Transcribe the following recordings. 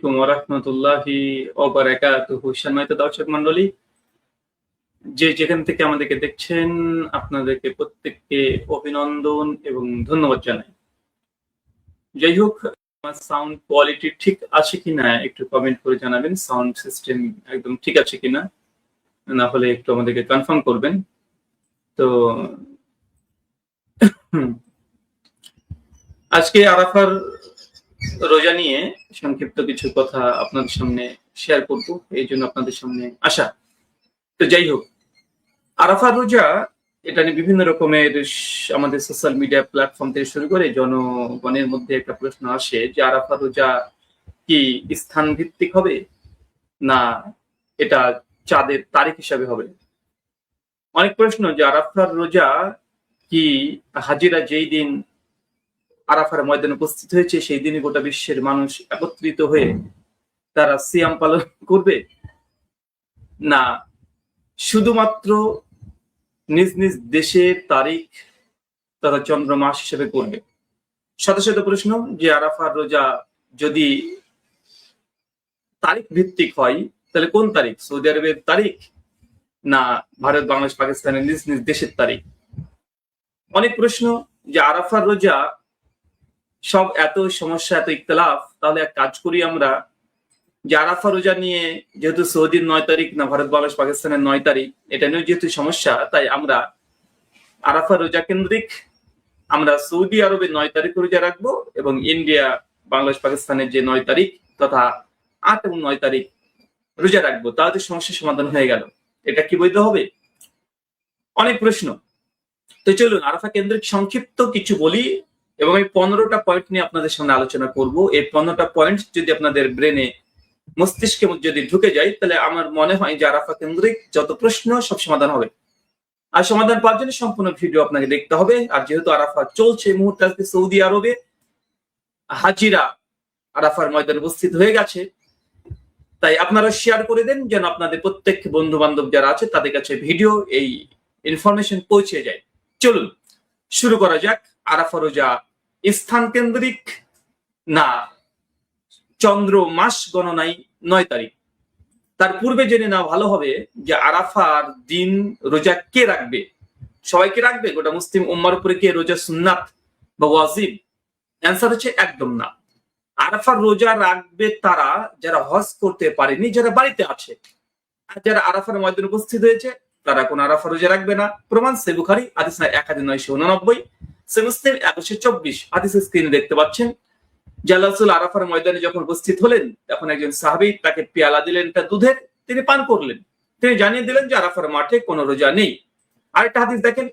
আলাইকুম ওয়া রাহমাতুল্লাহি ওয়া বারাকাতুহু। সম্মানিত দর্শক মণ্ডলী, যে যেখান থেকে আমাদেরকে দেখছেন, আপনাদেরকে প্রত্যেককে অভিনন্দন এবং ধন্যবাদ জানাই। যাই হোক, আমার সাউন্ড কোয়ালিটি ঠিক আছে কিনা একটু কমেন্ট করে জানাবেন। সাউন্ড সিস্টেম একদম ঠিক আছে কিনা, না হলে একটু আমাদেরকে কনফার্ম করবেন। তো আজকে আরাফার রোজা নিয়ে সংক্ষিপ্ত কিছু কথা আপনাদের সামনে শেয়ার করব, এই জন্য আপনাদের সামনে আসা। তো যাই হোক, আরাফার রোজা এটা নিয়ে বিভিন্ন রকমের আমাদের সোশ্যাল মিডিয়া প্ল্যাটফর্ম থেকে শুরু করে জনগণের মধ্যে একটা প্রশ্ন আসে যে আরাফার রোজা কি স্থান ভিত্তিক হবে, না এটা চাঁদের তারিখ হিসাবে হবে। অনেক প্রশ্ন যে আরাফার রোজা কি হাজিরা যেই দিন আরাফার ময়দানে উপস্থিত হয়েছে সেই দিনই গোটা বিশ্বের মানুষ একত্রিত হয়ে তারা সিয়াম পালন করবে, না শুধুমাত্র নিজ নিজ দেশের তারিখ তথা চন্দ্র মাস হিসেবে করবে। শত শত প্রশ্ন যে আরাফার রোজা যদি তারিখ ভিত্তিক হয় তাহলে কোন তারিখ, সৌদি আরবের তারিখ না ভারত, বাংলাদেশ, পাকিস্তানের নিজ নিজ দেশের তারিখ। অনেক প্রশ্ন যে আরাফার রোজা সব এত সমস্যা, এত ইখতিলাফ, তাহলে এক কাজ করি আমরা যে আরাফা রোজা নিয়ে যেহেতু সৌদির 9 তারিখ না ভারত, বাংলাদেশ, পাকিস্তানের 9 তারিখ, এটা নিয়ে যেহেতু সমস্যা, তাই আমরা আরাফা রোজা কেন্দ্রিক আমরা সৌদি আরবের 9 তারিখ রোজা রাখবো এবং ইন্ডিয়া, বাংলাদেশ, পাকিস্তানের যে 9 তারিখ তথা 8 এবং 9 তারিখ রোজা রাখবো। তাহলে সমস্যার সমাধান হয়ে গেল। এটা কি বৈধ হবে? অনেক প্রশ্ন। তো চলুন আরাফা কেন্দ্রিক সংক্ষিপ্ত কিছু বলি এবং এই 15টা পয়েন্ট নিয়ে আপনাদের সামনে আলোচনা করব। এই 15টা পয়েন্ট যদি আপনাদের ব্রেনে, মস্তিষ্কে যদি ঢুকে যায়, তাহলে আমার মনে হয় যে আরাফা কেন্দ্রিক যত প্রশ্ন সব সমাধান হবে। আর সমাধান পাওয়ার জন্য সম্পূর্ণ ভিডিও আপনাকে দেখতে হবে। আর যেহেতু আরাফা চলছে এই মুহূর্তে, আজকে সৌদি আরবে হাজিরা আরাফার ময়দানে উপস্থিত হয়ে গেছে, তাই আপনারা শেয়ার করে দেন যেন আপনাদের প্রত্যেক বন্ধু বান্ধব যারা আছে তাদের কাছে ভিডিও, এই ইনফরমেশন পৌঁছে যায়। চলুন শুরু করা যাক। আরাফা রোজা স্থান কেন্দ্রিক না চন্দ্র মাস গণনায় 9 তারিখ। তার পূর্বে জেনে নেওয়া ভালো হবে যে আরাফার দিন রোজা কে রাখবে। সবাইকে রাখবে? গোটা মুসলিম উম্মার উপরে কে রোজা সুন্নাত বা ওয়াজিব? অ্যান্সার হচ্ছে একদম না। আরাফার রোজা রাখবে তারা যারা হজ করতে পারেনি, যারা বাড়িতে আছে। আর যারা আরাফার ময়দানে উপস্থিত হয়েছে তারা কোন আরাফা রোজা রাখবে না। প্রমাণ সহিহ বুখারী হাদিস 1989, সহিহ মুসলিম 1124। হাদিস স্ক্রিনে দেখতে পাচ্ছেন। আল্লাহ রাসূল আরাফার ময়দানে যখন উপস্থিত হলেন, তখন একজন সাহাবী তাকে পেয়ালা দিলেন একটা দুধের, তিনি পান করলেন। তিনি জানিয়ে দিলেন যে আরাফার মাঠে কোনো রোজা নেই। আরেকটা হাদিস দেখেন,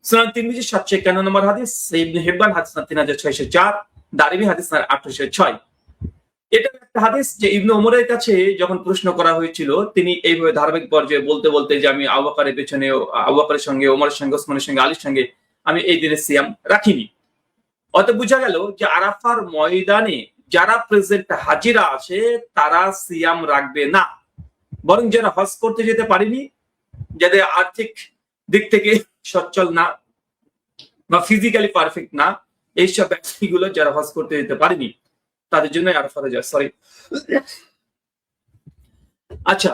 সুনান তিরমিজি 751 নম্বর হাদিস, ইবনে হিব্বান হাদিস 3604, দারিমি হাদিস 806। এটা একটা হাদিস যে ইবনে ওমরের কাছে যখন প্রশ্ন করা হয়েছিল, তিনি এইভাবে ধারাবাহিক পর্যায়ে বলতে বলতে যে আমি আবু বকরের পেছনে, আবু বকরের সঙ্গে, ওমরের সঙ্গে, ওসমানের সঙ্গে, আলীর সঙ্গে আমি এই দিনে সিয়াম রাখিনি। অত বোঝা গেল যে আরাফার ময়দানে যারা প্রেজেন্ট হাজিরা আছে তারা সিয়াম রাখবে না, বরং যারা হজ করতে যেতে পারেনি, যাদের আর্থিক দিক থেকে সচ্ছল না বা ফিজিক্যালি পারফেক্ট না, এইসব ব্যক্তিগুলো যারা হজ করতে যেতে পারেনি তাদের জন্য আরাফা রোজা। সরি, আচ্ছা,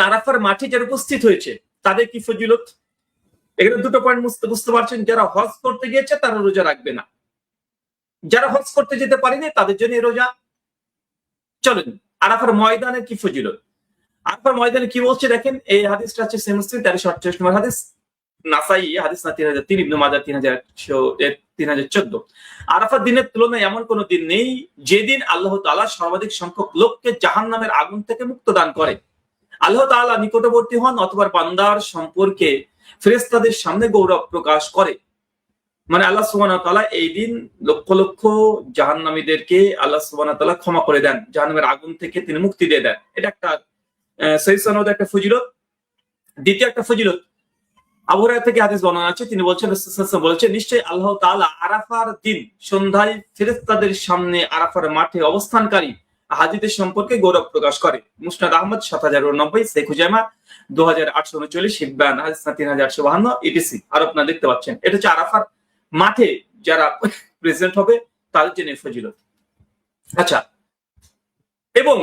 আরাফার মাঠে যারা উপস্থিত হয়েছে তাদের কি ফজিলত? এখানে দুটো পয়েন্ট বুঝতে পারছেন। যারা হজ করতে গিয়েছে তারা রোজা রাখবে না, যারা হজ করতে যেতে পারেনি তাদের জন্য রোজা। চলেন আরাফার ময়দানের কি ফজিলত। আরাফার ময়দানে কি বলছে দেখেন, এই হাদিসটা হচ্ছে সহিহ মুসলিম 1348 নম্বর হাদিস, নাসাই হাদিস 3003, ইবনে মাজাহ 3014। আরাফার দিনের তুলনায় এমন কোন দিন নেই যেদিন আল্লাহ তাআলা সর্বাধিক সংখ্যক লোককে জাহান্নামের আগুন থেকে মুক্ত দান করে। আল্লাহ তাআলা নিকটবর্তী হন অথবা বান্দার সম্পর্কে ফেরেশতাদের সামনে গৌরব প্রকাশ করে। মানে আল্লাহ সুবহানাহু ওয়া তাআলা এই দিন লক্ষ লক্ষ জাহান্নামীদেরকে আল্লাহ সুবহানাহু ওয়া তাআলা ক্ষমা করে দেন, জাহান্নামের আগুন থেকে তিনি মুক্তি দিয়ে দেন। এটা একটা সহিহ সনদে একটা ফজিলত। দ্বিতীয় একটা ফজিলত, আবু হুরায়রা থেকে হাদিস বর্ণনা আছে, তিনি বলছেন রাসূল সাল্লাল্লাহু আলাইহি ওয়াসাল্লাম বলেছেন, নিশ্চয়ই আল্লাহ তাআলা আরাফার দিন সন্ধ্যায় ফেরেশতাদের সামনে আরাফার মাঠে অবস্থানকারী হাজীদের সম্পর্কে গৌরব প্রকাশ করে। মুসনাদ আহমদ 7090, শেখ হুজাইমা 2839, হিব্বান হাদিস 3852 ইটিসি। আর আপনারা দেখতে পাচ্ছেন এটা হচ্ছে আরাফার মাঠে যারা প্রেজেন্ট হবে তাদের জন্য ফজিলত। আচ্ছা, এবং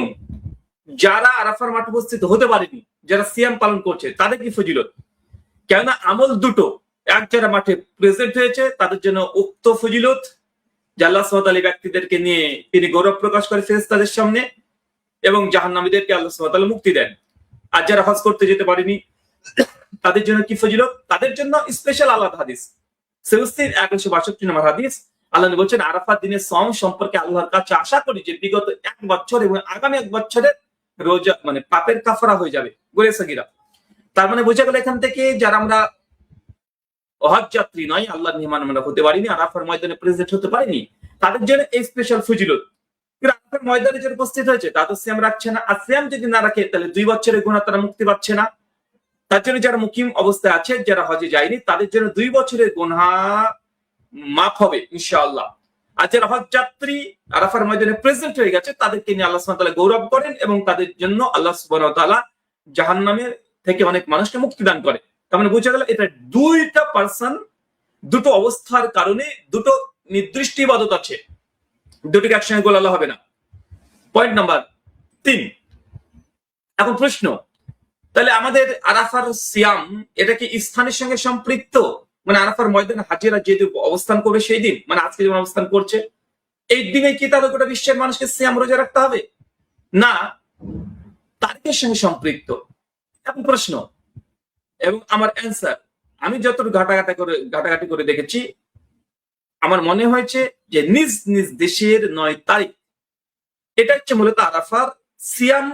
যারা আরাফার মাঠে উপস্থিত হতে পারেনি, যারা সিয়াম পালন করছে, তাদের কি ফজিলত? কেননা আমল দুটো, এক যারা মাঠে প্রেজেন্ট হয়েছে তাদের জন্য উক্ত ফজিলত, যে আল্লাহ সুবহানাহু ওয়া তাআলা ব্যক্তিদেরকে নিয়ে তিনি গৌরব প্রকাশ করে ফেরেশতাদের সামনে, এবং জাহান্নামীদেরকে আল্লাহ সুবহানাহু ওয়া তাআলা মুক্তি দেন। আর যারা হজ করতে যেতে পারেনি তাদের জন্য কি ফজিলত? তাদের জন্য স্পেশাল আলাদা হাদিস, সেলুস্তির 162 নম্বর হাদিস, আল্লাহ নবী বলছেন আরাফাত দিনের সওম সম্পর্কে আল্লাহর কাছে আশা করি যে বিগত 1 বছর এবং আগামী 1 বছরের রোজা মানে পাপের কাফারা হয়ে যাবে, গুনাহ সাগীরা। তার মানে বোঝা গেল এখান থেকে যারা আমরা হজ যাত্রী নয়, আল্লাহর মেহমান আমরা হতে পারিনি, আরাফার ময়দানে প্রেজেন্ট হতে পারিনি, তাদের জন্য এই স্পেশাল ফজিলত। আরাফার ময়দানে যারা উপস্থিত হয়েছে তারা তো সিয়াম রাখছে না, আর সিয়াম যদি না রাখে তাহলে 2 বছরের গুনাহ তারা মুক্তি পাচ্ছে না। তার জন্য যারা মুকিম অবস্থায় আছে, যারা হজে যায়নি, তাদের জন্য 2 বছরের গুনাহ মাফ হবে ইনশাআল্লাহ। আর যারা হজ যাত্রী আরাফার ময়দানে প্রেজেন্ট হয়ে গেছে, তাদেরকে নিয়ে আল্লাহ সুবহানাহু ওয়া তাআলা গৌরব করেন, এবং তাদের জন্য আল্লাহ সুবহানাহু ওয়া তাআলা জাহান্নামের থেকে অনেক মানুষকে মুক্তি দান করে। তার মানে বোঝা গেল এটা দুইটা পার্সন, দুটো অবস্থার কারণে দুটো নির্দিষ্ট ইবাদত আছে, দুটোকে একসঙ্গে গোলালা হবে না। Point number 3। এখন প্রশ্ন, তাহলে আমাদের আরাফার সিয়াম এটা কি স্থানের সঙ্গে সম্পৃক্ত? মানে আরাফার ময়দানে হাজিরা যেদিন অবস্থান করবে সেই দিন, মানে আজকে যেমন অবস্থান করছে, এই দিনে কি তাহলে গোটা বিশ্বের মানুষকে সিয়াম রোজা রাখতে হবে? না, তারিখের সঙ্গে সম্পৃক্ত। এখন প্রশ্ন এবং আমার অ্যান্সার, আমি যতটুকু ঘাটাঘাটি করে দেখেছি, আমার মনে হয়েছে যে নিজ নিজ দেশের 9 তারিখ এটা হচ্ছে মূলত আরাফার সিয়াম।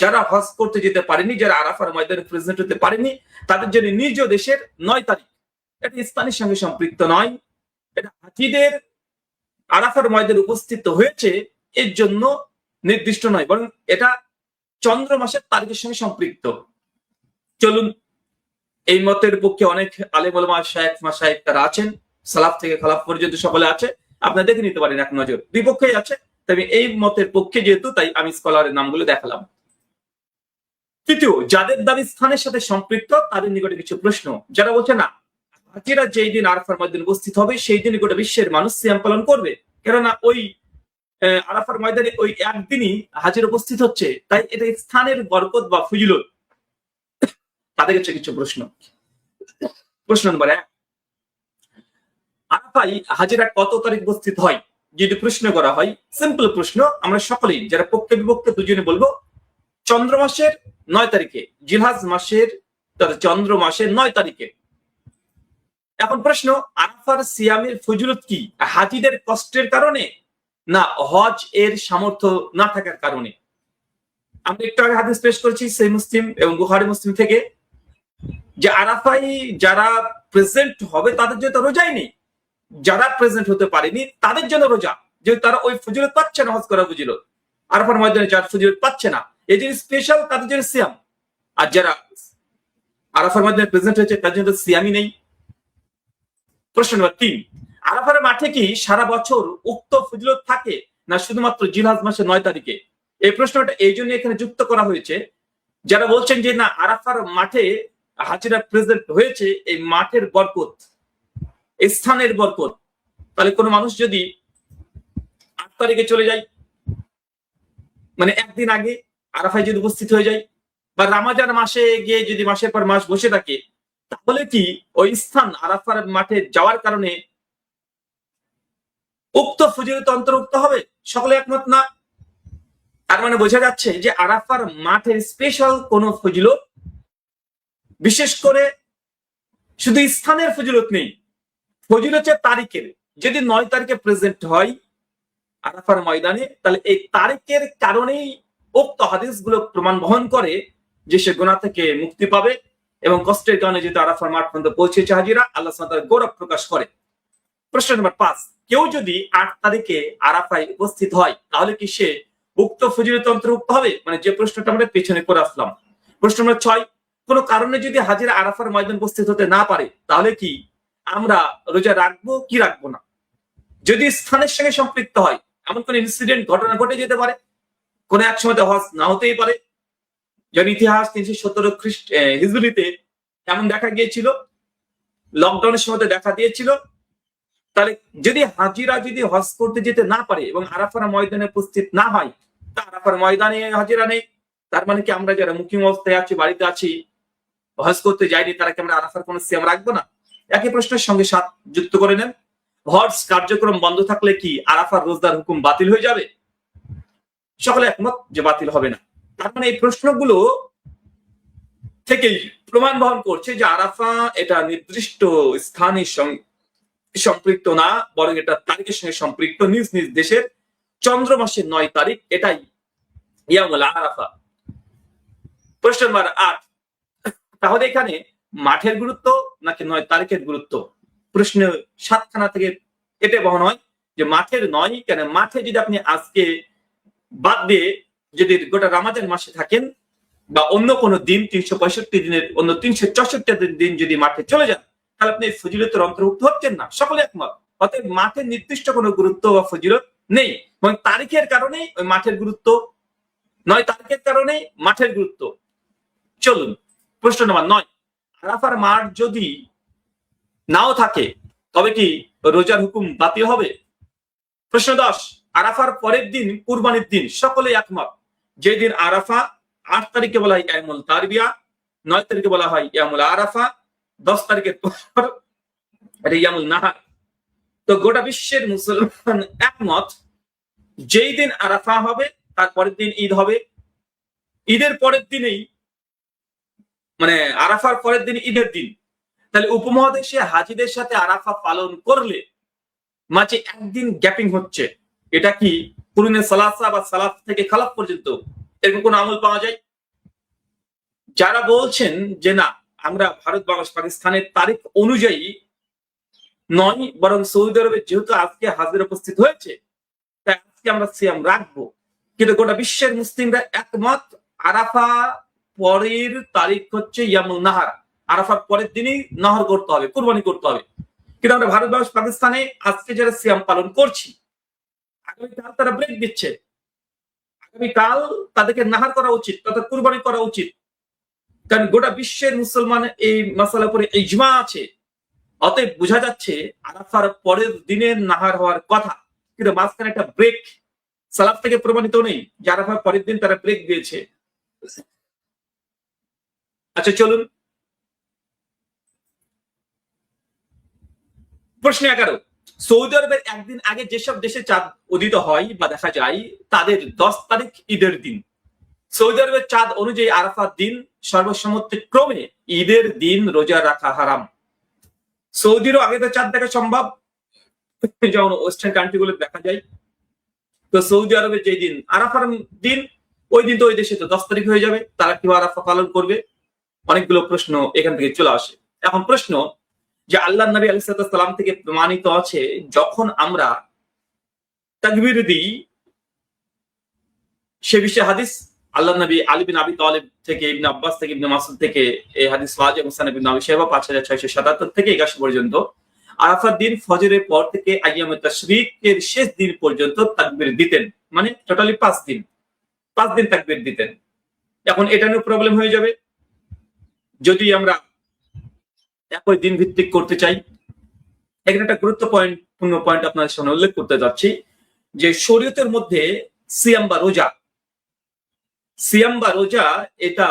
যারা হজ করতে যেতে পারেনি, যারা আরাফার ময়দানে প্রেজেন্ট হতে পারেনি, তাদের জন্য নিজ দেশের 9 তারিখ। এটা স্থানের সঙ্গে সম্পৃক্ত নয়, এটা হাজিদের আরাফার ময়দানে উপস্থিত হয়েছে এর জন্য নির্দিষ্ট নয়, বরং এটা চন্দ্র মাসের তারিখের সঙ্গে সম্পৃক্ত। চলুন, এই মতের পক্ষে অনেক আলেম ওলামা শায়েখ মাশায়েখ তারা আছেন, সালাফ থেকে খালাফ পর্যন্ত সকলে আছে, আপনারা দেখে নিতে পারেন এক নজর। বিপক্ষেই আছে, তবে এই মতের পক্ষে যেহেতু, তাই আমি স্কলারের নামগুলো দেখালাম। তৃতীয়, যাদের দাবি স্থানের সাথে সম্পৃক্ত তাদের নিকটে কিছু প্রশ্ন। যারা বলছে না, হাজিরা যেই দিন আরাফার ময়দানে উপস্থিত হবে সেই দিন গোটা বিশ্বের মানুষ সিয়াম পালন করবে, কেননা ওই আরাফার ময়দানে ওই একদিনই হাজির উপস্থিত হচ্ছে, তাই এটা স্থানের বরকত বা ফজিলত। তাদের কাছে কিছু প্রশ্ন। প্রশ্ন নম্বর 1, আরাফায় হাজিরা কত তারিখ উপস্থিত হয়? যদি প্রশ্ন করা হয়, সিম্পল প্রশ্ন, আমরা সকলেই যারা পক্ষে বিপক্ষে দুজনে বলবো চন্দ্র মাসের 9 তারিখে, জিলহজ মাসের চন্দ্র মাসের 9 তারিখে। এখন প্রশ্ন, আরাফার সিয়ামের ফজিলত কি হাজিদের কষ্টের কারণে, না হজ এর সামর্থ্য না থাকার কারণে? আমরা একটু আগে হাদিস পেশ করেছি সহিহ মুসলিম এবং বুখারী মুসলিম থেকে, যে আরাফায় যারা প্রেজেন্ট হবে তাদের জন্য রোজাই নেই, যারা প্রেজেন্ট হতে পারেনি তাদের জন্য রোজা, যেহেতু তারা ওই ফজিলত পাচ্ছে না, হজ করা ফজিলত। আরাফার ময়দানে যারা ফজিলত পাচ্ছে না, এই জন্য স্পেশাল তাদের জন্য সিয়াম। আর যারা আরাফার ময়দানে প্রেজেন্ট হয়েছে তাদের জন্য সিয়ামই নেই। প্রশ্ন নম্বর 3, আরাফার মাঠে কি সারা বছর উক্ত ফজিলত থাকে, না শুধুমাত্র জিলহজ মাসের 9 তারিখে? এই প্রশ্নটা এই জন্য এখানে যুক্ত করা হয়েছে, যারা বলছেন যে না আরাফার মাঠে হাজিরা প্রেজেন্ট হয়েছে, এই মাঠের বরকত, স্থানের বরকত। তাহলে কোনো মানুষ যদি 8 তারিখে চলে যায়, মানে একদিন আগে আরাফায় যদি উপস্থিত হয়ে যায়, বা রামাজান মাসে গিয়ে যদি মাসের পর মাস বসে থাকে, তাহলে কি ওই স্থান আরাফার মাঠে যাওয়ার কারণে উক্ত ফজিলত অন্তর্ভুক্ত হবে? সকলে একমত না। তার মানে বোঝা যাচ্ছে যে আরাফার মাঠের স্পেশাল কোন ফজিলত, বিশেষ করে শুধু স্থানের ফজিলত নেই, ফজিলত হচ্ছে তারিখের। যদি 9 তারিখে প্রেজেন্ট হয় আরাফার ময়দানে, তাহলে এই তারিখের কারণেই উক্ত হাদিসগুলো প্রমাণ বহন করে যে সে গুনাহ থেকে মুক্তি পাবে, এবং কষ্টের কারণে যেহেতু আরাফার মাঠ পর্যন্ত পৌঁছেছে হাজিরা, আল্লাহ সুবহানাহু ওয়া তাআলা গৌরব প্রকাশ করে। প্রশ্ন নম্বর 5, কেউ যদি 8 তারিখে আরাফায় উপস্থিত হয়, তাহলে কি সে উক্ত ফজিলত অন্তর্ভুক্ত হবে? মানে যে প্রশ্নটা আমরা পেছনে করে আসলাম। প্রশ্ন নম্বর 6, কোন কারণে যদি হাজিরা আরাফার ময়দানে উপস্থিত হতে না পারে, তাহলে কি আমরা রোজা রাখবো কি রাখবো না? যদি স্থানের সঙ্গে সম্পৃক্ত হয়, এমন কোন ইনসিডেন্ট ঘটনা ঘটে যেতে পারে, কোন এক সময় হজ না হতেই পারে, যেমন ইতিহাস 317 হিজরিতে এমন দেখা গিয়েছিল, লকডাউনের সময় দেখা দিয়েছিল, তাহলে যদি হাজিরা যদি হজ করতে যেতে না পারে এবং আরাফার ময়দানে উপস্থিত না হয়, তা আরাফার ময়দানে হাজিরা নেই, তার মানে কি আমরা যারা মুকিম অবস্থায় আছি, বাড়িতে আছি, হজ করতে যাইনি, তারা কি আমরা আরাফার কোন সিয়াম রাখবো না? একই প্রশ্নের সঙ্গে সাথ যুক্ত করে নেন, হজ কার্যক্রম বন্ধ থাকলে কি আরাফার রোজদার হুকুম বাতিল হয়ে যাবে? সকলে একমত যে বাতিল হবে না। তার মানে এই প্রশ্নগুলো থেকেই প্রমাণ বহন করছে যে আরাফা এটা নির্দিষ্ট স্থানের সঙ্গে সম্পৃক্ত না, বরং এটা তারিখের সঙ্গে সম্পৃক্ত। নিজ নিজ দেশের চন্দ্র মাসের 9 তারিখ, এটাই ইয়ামুল আরাফা। প্রশ্ন নম্বর 8, তাহলে এখানে মাঠের গুরুত্ব নাকি 9 তারিখের গুরুত্ব? প্রশ্ন 7খানা থেকে এটা বহন হয় যে মাঠের নয়। কেন? মাঠে যদি আপনি আজকে বাদ দিয়ে যদি গোটা রমজান মাসে থাকেন বা অন্য কোনো দিন 365 দিনের অন্য 364 দিন যদি মাঠে চলে যান, তাহলে আপনি ফজিলতের অন্তর্ভুক্ত হচ্ছেন না। সকলে একমত। অতএব মাঠের নির্দিষ্ট কোনো গুরুত্ব বা ফজিলত নেই, এবং তারিখের কারণেই ওই মাঠের গুরুত্ব, 9 তারিখের কারণেই মাঠের গুরুত্ব। চলুন প্রশ্ন নম্বর 9, আরাফার মাঠ যদি নাও থাকে তবে কি রোজার হুকুম বাতিল হবে? প্রশ্ন 10, আরাফার পরের দিন কুরবানির দিন। সকলে একমত, যেদিন আরাফা 8 তারিখে বলা হয় ইয়ামুল তারবিয়া, 9 তারিখে বলা হয় ইয়ামুল আরাফা, 10 তারিখের পর এটা ইয়ামুল নাহার। তো গোটা বিশ্বের মুসলমান একমত, যেই দিন আরাফা হবে তার পরের দিন ঈদ হবে। ঈদের পরের দিনেই মানে আরাফার পরের দিন ঈদের দিন। তাহলে উপমহাদেশে হাজিদের সাথে আরাফা পালন করলে মাঝে একদিন গ্যাপিং হচ্ছে। এটা কি কুরুনে সালাসা বা সালাফ থেকে খালাফ পর্যন্ত এরকম কোন আমল পাওয়া যায়? যারা বলছেন যে না, আমরা ভারত, বাংলাদেশ, পাকিস্তানের তারিখ অনুযায়ী নয়, বরং সৌদি আরবে যেহেতু আজকে হাজির উপস্থিত হয়েছে, তাই আজকে আমরা সিয়াম রাখবো। কিন্তু গোটা বিশ্বের মুসলিমরা একমত, আরাফা পরের তারিখ হচ্ছে ইয়ামুল নাহার। আরাফার পরের দিনই নাহর করতে হবে, কুরবানি করতে হবে। কিন্তু আমরা ভারত, বাংলাদেশ, পাকিস্তানে আজকে যারা সিয়াম পালন করছি, আগামীকাল তারা ব্রেক দিচ্ছে। আগামীকাল তাদেরকে নাহার করা উচিত, তাদের কুরবানি করা উচিত। কারণ গোটা বিশ্বের মুসলমান এই মাসালার উপরে ইজমা আছে। অতএব বোঝা যাচ্ছে আরাফার পরের দিনের নাহার হওয়ার কথা, কিন্তু মাঝখানে একটা ব্রেক সালাফ থেকে প্রমাণিত নেই যে আরাফার পরের দিন তারা ব্রেক দিয়েছে। আচ্ছা চলুন প্রশ্ন 11, সৌদি আরবের একদিন আগে যেসব দেশে চাঁদ উদিত হয় বা দেখা যায়, তাদের 10 তারিখ ঈদের দিন। সৌদি আরবের চাঁদ অনুযায়ী আরাফার দিন সর্বসম্মতিক্রমে ঈদের দিন রোজা রাখা হারাম। সৌদিরও আগে তো চাঁদ দেখা সম্ভব, যেমন ওয়েস্টার্ন কান্ট্রি গুলো দেখা যায়। তো সৌদি আরবের যে দিন আরাফার দিন, ওই দিন তো ওই দেশে তো 10 তারিখ হয়ে যাবে, তারা কিভাবে আরাফা পালন করবে? অনেকগুলো প্রশ্ন এখান থেকে চলে আসে। এখন প্রশ্ন যে আল্লাহ নবী আলাইহিস সালাম থেকে প্রমাণিত আছে, যখন আমরা তাকবীর দিই, সে বিষয়ে হাদিস আল্লাহ নবী আলী বিন আবি তালিব থেকে, ইবনে আব্বাস থেকে, ইবনে মাসউদ থেকে এই হাদিস ওয়াজি মুসান্নাফ ইবনে আবি শাইবা 5677 থেকে 81 পর্যন্ত। আরাফার দিন ফজরের পর থেকে আইয়ামে তাশরিকের শেষ দিন পর্যন্ত তাকবীর দিতেন, মানে টোটালি 5 দিন তাকবীর দিতেন। এখন এটা নিয়ে প্রবলেম হয়ে যাবে যদি আমরা একই দিন ভিত্তিক করতে চাই। এখানে একটা গুরুত্বপূর্ণ পয়েন্ট আপনাদের সামনে উল্লেখ করতে যাচ্ছি যে শরীয়তের মধ্যে সিয়াম বা রোজা এটা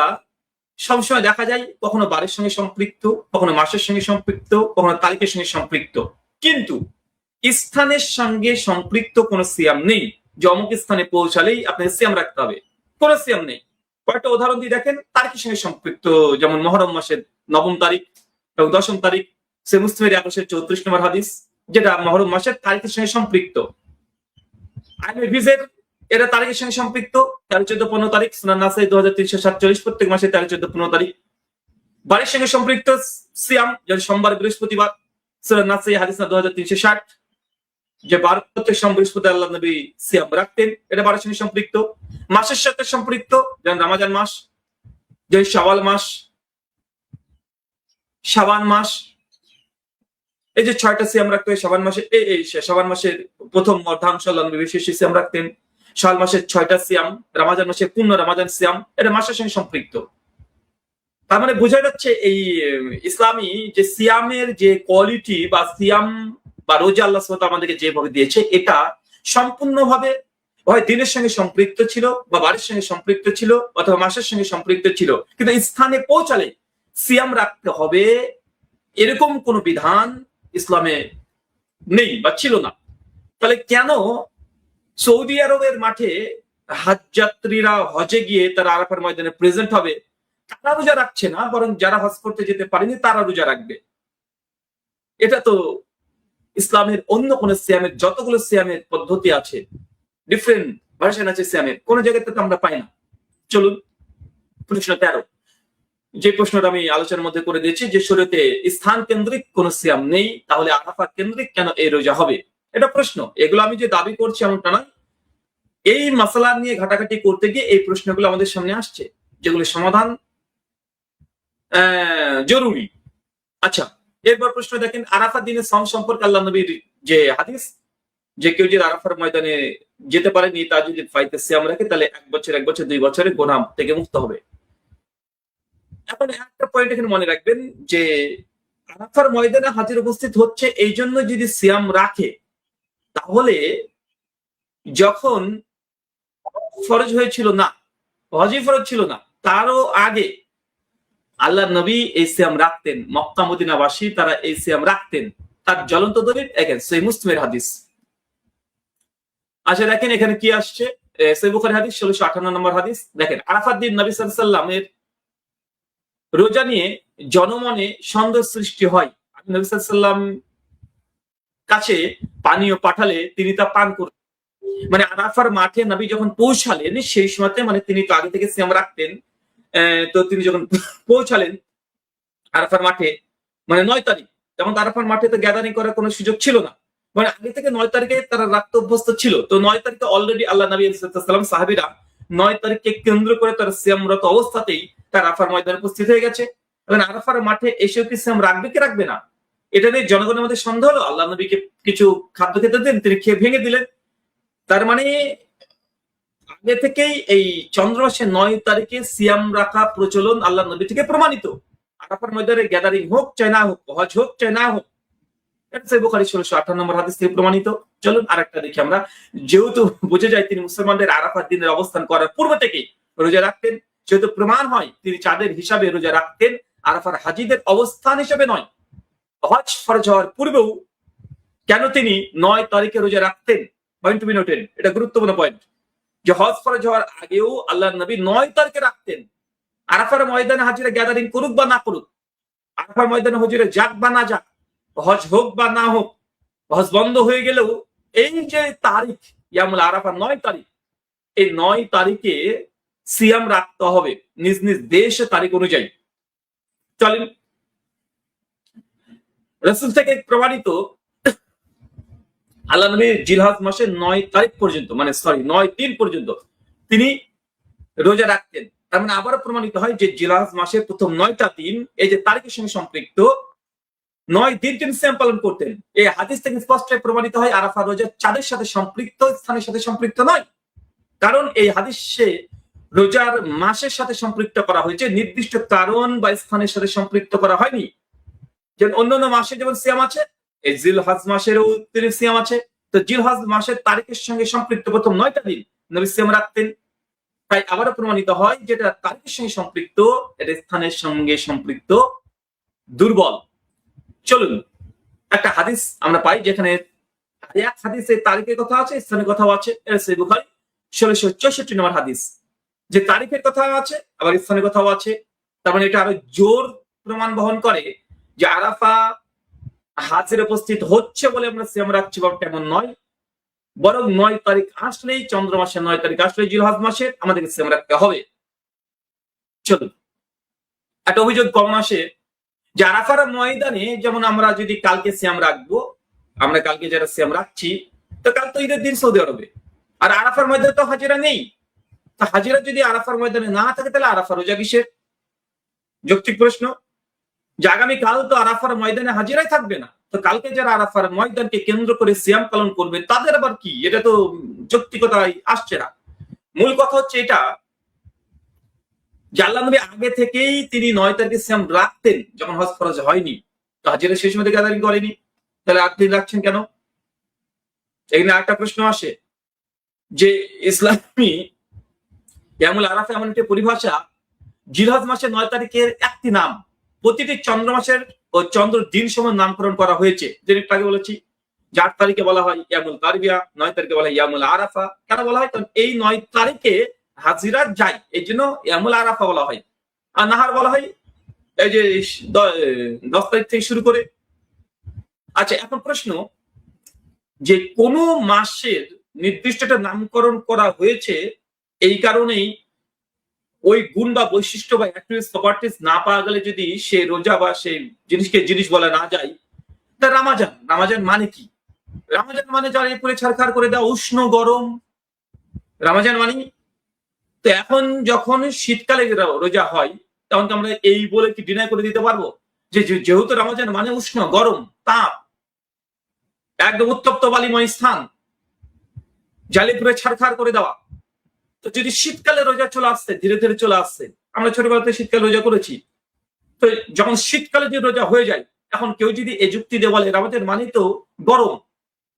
সবসময় দেখা যায় কখনো বারের সঙ্গে সম্পৃক্ত, কখনো মাসের সঙ্গে সম্পৃক্ত, কখনো তারিখের সঙ্গে সম্পৃক্ত, কিন্তু স্থানের সঙ্গে সম্পৃক্ত কোনো সিয়াম নেই যে অমুক স্থানে পৌঁছালেই আপনাকে সিয়াম রাখতে হবে। কোনো সিয়াম নেই। কয়েকটা উদাহরণ দিয়ে দেখেন তারিখের সঙ্গে সম্পৃক্ত, যেমন মহরম মাসের 9 তারিখ এবং 10 তারিখ, সে মুসলিমের 34 নম্বর হাদিস, যেটা মহরম মাসের তারিখের সঙ্গে সম্পৃক্ত। আইনুল হিজের এটা তারিখের সঙ্গে সম্পৃক্ত, 13, 14, 15 তারিখ, সুনান নাসাই 2347, প্রত্যেক মাসে 13, 14, 15 তারিখ। বারের সঙ্গে সম্পৃক্ত সিয়াম, যেমন সোমবার, বৃহস্পতিবার, সুনান নাসাই হাদিস 2360, যে বার প্রত্যেক সোম বৃহস্পতি আল্লাহ নবী সিয়াম রাখতেন, এটা বারের সঙ্গে সম্পৃক্ত। মাসের সাথে সম্পৃক্ত, যেমন রমজান মাস, যে শাওয়াল মাস, শাবান মাস, এই যে 6টা সিয়াম রাখতে হয় শাবান মাসে। এই শাবান মাসের প্রথম অর্ধাংশ আল্লাহ নবী বিশেষ সিয়াম রাখতেন। শাওয়াল মাসের 6টা সিয়াম, রমজান মাসের পূর্ণ রমজান সিয়াম, এটা মাসের সঙ্গে সম্পৃক্ত। তার মানে বোঝা যাচ্ছে এই ইসলামী যে সিয়ামের যে কোয়ালিটি বা সিয়াম বা রোজা আল্লাহ সুবহানাহু ওয়া তাআলা আমাদেরকে যেভাবে দিয়েছে, এটা সম্পূর্ণভাবে হয় দিনের সঙ্গে সম্পৃক্ত ছিল, বা বাড়ির সঙ্গে সম্পৃক্ত ছিল, অথবা মাসের সঙ্গে সম্পৃক্ত ছিল, কিন্তু স্থানে পৌঁছালে সিয়াম রাখতে হবে এরকম কোন বিধান ইসলামে নেই বা ছিল না। তাহলে কেন সৌদি আরবের মাঠে হজ যাত্রীরা হজে গিয়ে তারা আরাফার ময়দানে প্রেজেন্ট হবে, তারা রোজা রাখছে না, বরং যারা হজ করতে যেতে পারেনি তারা রোজা রাখবে? এটা তো ইসলামের অন্য কোন সিয়ামের যতগুলো সিয়ামের পদ্ধতি আছে, ডিফারেন্ট ভার্সন আছে সিয়ামের, কোন জায়গাতে তো আমরা পাই না। চলুন প্রশ্ন 13, যে প্রশ্নটা আমি আলোচনার মধ্যে করে দিয়েছি, যে শরীয়তে স্থান কেন্দ্রিক কোন সিয়াম নেই, তাহলে আরাফা কেন্দ্রিক কেন এই রোজা হবে? এটা প্রশ্ন। এগুলো আমি যে দাবি করছি এমনটা নয়, এই মাসালা নিয়ে ঘাটাঘাটি করতে গিয়ে এই প্রশ্নগুলো আমাদের সামনে আসছে, যেগুলো সমাধান জরুরি। আচ্ছা, এরপর প্রশ্ন দেখেন, আরাফার দিনে সম সম্পর্কে আল্লাহ নবীর যে হাদিস, যে কেউ যদি আরাফার ময়দানে যেতে পারেনি, তা যদি ফাইতে সিয়াম রাখে, তাহলে 1 বছর 1 বছর 2 বছরে গুনাহ থেকে মুক্ত হবে। এখন একটা পয়েন্ট এখানে মনে রাখবেন, যে আরাফার ময়দানে হাজির উপস্থিত হচ্ছে এই জন্য যদি সিয়াম রাখে, তাহলে যখন ফরজ হয়েছিল না, হজই ফরজ ছিল না, তারও আগে আল্লাহ নবী এই সিয়াম রাখতেন, মক্কা মদিনাবাসী তারা এই সিয়াম রাখতেন। তার জ্বলন্ত দলিল এখানে সহিহ মুসলিমের হাদিস। আচ্ছা দেখেন এখানে কি আসছে, সহিহ বুখারী হাদিস 1658 নম্বর হাদিস। দেখেন, আরাফার দিন নবী সাল্লাল্লাহু আলাইহি ওয়াসাল্লামের রোজা নিয়ে জনমনে সন্দেহ সৃষ্টি হয়। আমি নবী সাল্লাল্লাহু আলাইহি ওয়াসাল্লাম কাছে পানীয় পাঠালে তিনি তা পান করতেন। মানে আরাফার মাঠে নবী যখন পৌঁছালেন সেই সময়তে, মানে তিনি তো আগে থেকে সিয়াম রাখতেন, তো তিনি যখন পৌঁছালেন আরাফার মাঠে, মানে 9 তারিখ, যেমন আরাফার মাঠে তো গ্যাদারিং করার কোনো সুযোগ ছিল না, মানে আগে থেকে 9 তারিখে তারা রাখতে অভ্যস্ত ছিল। তো 9 তারিখে অলরেডি আল্লাহ নবী সাল্লাল্লাহু আলাইহি ওয়াসাল্লাম সাহাবীরা 9 তারিখকে কেন্দ্র করে তারা সিয়ামরত অবস্থাতেই তারা আরাফার ময়দানে উপস্থিত হয়ে গেছে। এবং আরাফার মাঠে এসেও কি সিয়াম রাখবে কি রাখবে না, এটা নিয়ে জনগণের মধ্যে সন্দেহ হলো। আল্লাহ নবীকে কিছু খাদ্য খেতে দেন, তিনি খেয়ে ভেঙে দিলেন। তার মানে আগে থেকেই এই চন্দ্র মাসের 9 তারিখে সিয়াম রাখা প্রচলন আল্লাহ নবী থেকে প্রমাণিত। আরাফার ময়দানে গ্যাদারিং হোক চাই না হোক, হজ হোক চাই না হোক, এটা সহিহ বুখারী 1658 নম্বর হাদিস থেকে প্রমাণিত। চলুন আরেকটা দেখি আমরা। যেহেতু বুঝে যায় তিনি মুসলমানদের আরাফার দিনের অবস্থান করার পূর্ব থেকেই রোজা রাখতেন, যেহেতু প্রমাণ হয় তিনি চাঁদের হিসাবে রোজা রাখতেন, আরাফার হাজীদের অবস্থান হিসাবে নয়। হজ ফরজ হওয়ার পূর্বেও কেন তিনি 9 তারিখে রোজা রাখতেন? পয়েন্ট টু বি নোটেড, এটা গুরুত্বপূর্ণ পয়েন্ট, যে হজ ফরজ হওয়ার আগেও আল্লাহর নবী 9 তারিখে রাখতেন। আরাফার ময়দানে হাজিরা গ্যাদারিং করুক বা না করুক, আরাফার ময়দানে হাজিরা যাক বা না যাক, হজ হোক বা না হোক, হজ বন্ধ হয়ে গেলেও এই যে তারিখ ইয়ামুল আরাফা 9 তারিখ, এই 9 তারিখে সিয়াম রাখতে হবে নিজ নিজ দেশে তারিখ অনুযায়ী। চলেন রাসূল থেকে প্রমাণিত আল্লাহ নবী জিলহজ মাসের 9 তারিখ পর্যন্ত, মানে 9 দিন পর্যন্ত তিনি রোজা রাখতেন। তার মানে আবারও প্রমাণিত হয় যে জিলহজ মাসের প্রথম 9টা দিন এই যে তারিখের সঙ্গে সম্পৃক্ত, 9 দিন তিনি সিয়াম পালন করতেন। এই হাদিস থেকে স্পষ্ট প্রমাণিত হয় আরাফা রোজা চাঁদের সাথে সম্পৃক্ত, স্থানের সাথে সম্পৃক্ত নয়। কারণ এই হাদিসে রোজার মাসের সাথে সম্পৃক্ত করা হয়েছে, নির্দিষ্ট কারণ বা স্থানের সাথে সম্পৃক্ত করা হয়নি। যেমন অন্যান্য মাসে যেমন সিয়াম আছে, এই জিলহজ মাসেরও তিনি সিয়াম আছে। তো জিলহজ মাসের তারিখের সঙ্গে সম্পৃক্ত প্রথম 9টা দিন নবী সিয়াম রাখতেন। তাই আবারও প্রমাণিত হয় যেটা তারিখের সঙ্গে সম্পৃক্ত, এটা স্থানের সঙ্গে সম্পৃক্ত দুর্বল। চলুন একটা হাদিস আমরা পাই, যেখানে এক হাদিসে তারিখের কথা আছে, স্থানের কথাও আছে। এটা সহিহ বুখারী 1664 নম্বর হাদিস, যে তারিখের কথা আছে আবার স্থানের কথাও আছে। তার মানে এটা আরো জোর প্রমাণ বহন করে যে আরাফা হাজির উপস্থিত হচ্ছে বলে আমরা সিয়াম রাখছি বা তেমন নয়, বরং 9 তারিখ আসলেই, চন্দ্র মাসের 9 তারিখ আসলেই জিলহজ মাসের আমাদেরকে সিয়াম রাখতে হবে। চলুন একটা অভিযোগ কমন আসে যে আরাফার ময়দানে, যেমন আমরা যদি কালকে সিয়াম রাখবো, আমরা কালকে যারা সিয়াম রাখছি, তো কাল তো ঈদের দিন সৌদি আরবে, আর আরাফার ময়দানে তো হাজিরা নেই। তা হাজিরা যদি আরাফার ময়দানে না থাকে, তাহলে আরাফা রোজা কিসের? যৌক্তিক প্রশ্ন, যে আগামীকাল তো আরাফার ময়দানে হাজিরাই থাকবে না, তো কালকে যারা আরাফার ময়দানকে কেন্দ্র করে সিয়াম পালন করবে তাদের আবার কি? এটা তো যৌক্তিকতায় আসছে না। মূল কথা হচ্ছে এটা যে আল্লাহ নবী আগে থেকেই তিনি 9 তারিখে সিয়াম রাখতেন, যখন হজ ফরজ হয়নি, তো হাজিরা সেই সময় গ্যাদারিং করেনি। তাহলে 8 দিন রাখছেন কেন? এখানে একটা প্রশ্ন আসে যে ইসলামী ইয়ামুল আরাফা এমন একটি পরিভাষা, জিলহজ মাসের 9 তারিখের একটি নাম, প্রতিটি চন্দ্র মাসের ও চন্দ্র দিন সময় নামকরণ করা হয়েছে। যেটা একটু আগে বলেছি, 8 তারিখে বলা হয় ইয়ামুল তারবিয়া, 9 তারিখে বলা হয় ইয়ামুল আরাফা। কেন বলা হয়? কারণ এই 9 তারিখে হাজিরা যায়, এই জন্য ইয়ামুল আরাফা বলা হয়। আর নাহার বলা হয় এই যে 10 তারিখ থেকে শুরু করে। আচ্ছা, এখন প্রশ্ন যে কোন মাসের নির্দিষ্ট একটা নামকরণ করা হয়েছে, এই কারণেই ওই গুণ বা বৈশিষ্ট্য বা অ্যাট্রিবিউটস প্রপার্টিজ না পাওয়া গেলে যদি সে রোজা বা সেই জিনিসকে জিনিস বলা না যায়, তা রামাজান, রামাজান মানে কি? রামাজান মানে যারা এরপরে ছাড়খাড় করে দেওয়া, উষ্ণ গরম, রামাজান মানে। তো এখন যখন শীতকালে রোজা হয়, তখন কি আমরা এই বলে কি ডিনাই করে দিতে পারবো যে যেহেতু রামাজান মানে উষ্ণ গরম, তাপ, একদম উত্তপ্ত বালিময় স্থান, জালিপুরে ছাড়খাড় করে দেওয়া। তো যদি শীতকালে রোজা চলে আসছে, ধীরে ধীরে চলে আসছে, আমরা ছোটবেলাতে শীতকালে রোজা করেছি, তো যখন শীতকালে যে রোজা হয়ে যায়, এখন কেউ যদি এই যুক্তি দিয়ে বলে রামাজান মানে তো গরম,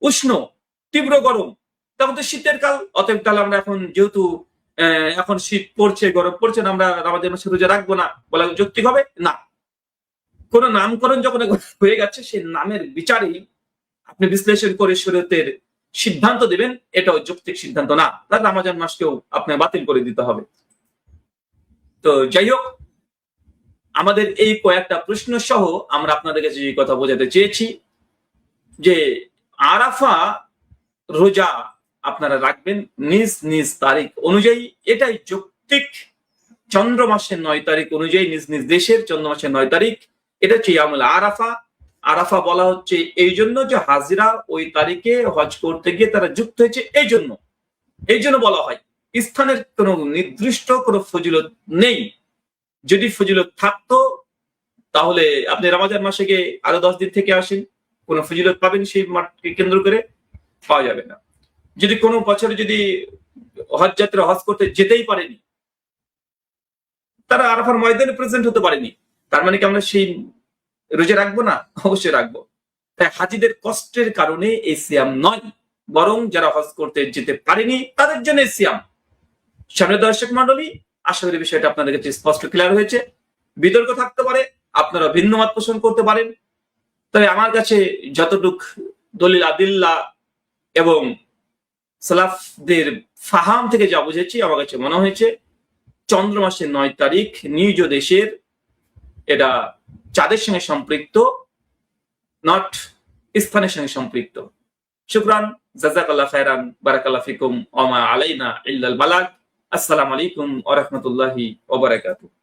উষ্ণ, তীব্র গরম, তখন তো শীতের কাল, অতএব তাহলে আমরা এখন যেহেতু এখন শীত পড়ছে, গরম পড়ছে না, আমরা রামাজান মাসে রোজা রাখবো না, বলা যৌক্তিক হবে না। কোন নামকরণ যখন হয়ে গেছে, সেই নামের বিচারেই আপনি বিশ্লেষণ করে শরীয়তের সিদ্ধান্ত দিবেন, এটাও যৌক্তিক সিদ্ধান্ত না, তাহলে রামাজান মাসকেও আপনি বাতিল করে দিতে হবে। তো যাই হোক, আমাদের এই কয়েকটা প্রশ্ন সহ আমরা আপনাদের কাছে যে কথা বোঝাতে চেয়েছি যে আরাফা রোজা আপনারা রাখবেন নিজ নিজ তারিখ অনুযায়ী, এটাই যৌক্তিক। চন্দ্র মাসের 9 তারিখ অনুযায়ী নিজ নিজ দেশের চন্দ্র মাসের 9 তারিখ, এটা হচ্ছে ইয়ামুল আরাফা। আরাফা বলা হচ্ছে এই জন্য যে হাজিরা ওই তারিখে হজ করতে গিয়ে তারা যুক্ত হয়েছে, এই জন্য বলা হয়। স্থানের কোনো নির্দিষ্ট কোনো ফজিলত নেই। যদি ফজিলত থাকতো তাহলে আপনি রমজান মাসে গিয়ে আরো 10 দিন থেকে আসেন, কোন ফজিলত পাবেন সেই মাঠকে কেন্দ্র করে? পাওয়া যাবে না। যদি কোনো বছরে যদি হজ যাত্রা হজ করতে যেতেই পারেনি, তারা আরাফার ময়দানে প্রেজেন্ট হতে পারেনি, তার মানে কি আমরা সেই রোজা রাখবো না? অবশ্যই রাখবো। তাই হাজিদের কষ্টের কারণে এই সিয়াম নয়, বরং যারা হজ করতে যেতে পারেনি তাদের জন্য সিয়াম। সামনে দর্শক মন্ডলী, আশা করি বিষয়টা আপনাদের কাছে স্পষ্ট ক্লিয়ার হয়েছে। বিতর্ক থাকতে পারে, আপনারা ভিন্ন মত পোষণ করতে পারেন, তবে আমার কাছে যতটুক দলিল আদিল্লা এবং সালাফদের ফাহাম থেকে যা বুঝেছি, আমার কাছে মনে হয়েছে চন্দ্র মাসের 9 তারিখ নিজ দেশের, এটা চাঁদের সঙ্গে সম্পৃক্ত, নট স্থানের সঙ্গে সম্পৃক্ত। শুকরান, জাযাকাল্লাহ খায়রান, বারাকাল্লাহ ফিকুম, ওয়া মা আলাইনা ইল্লাল বালাগ। আসসালামু আলাইকুম ওয়া রাহমাতুল্লাহি ওয়া বারাকাতুহু।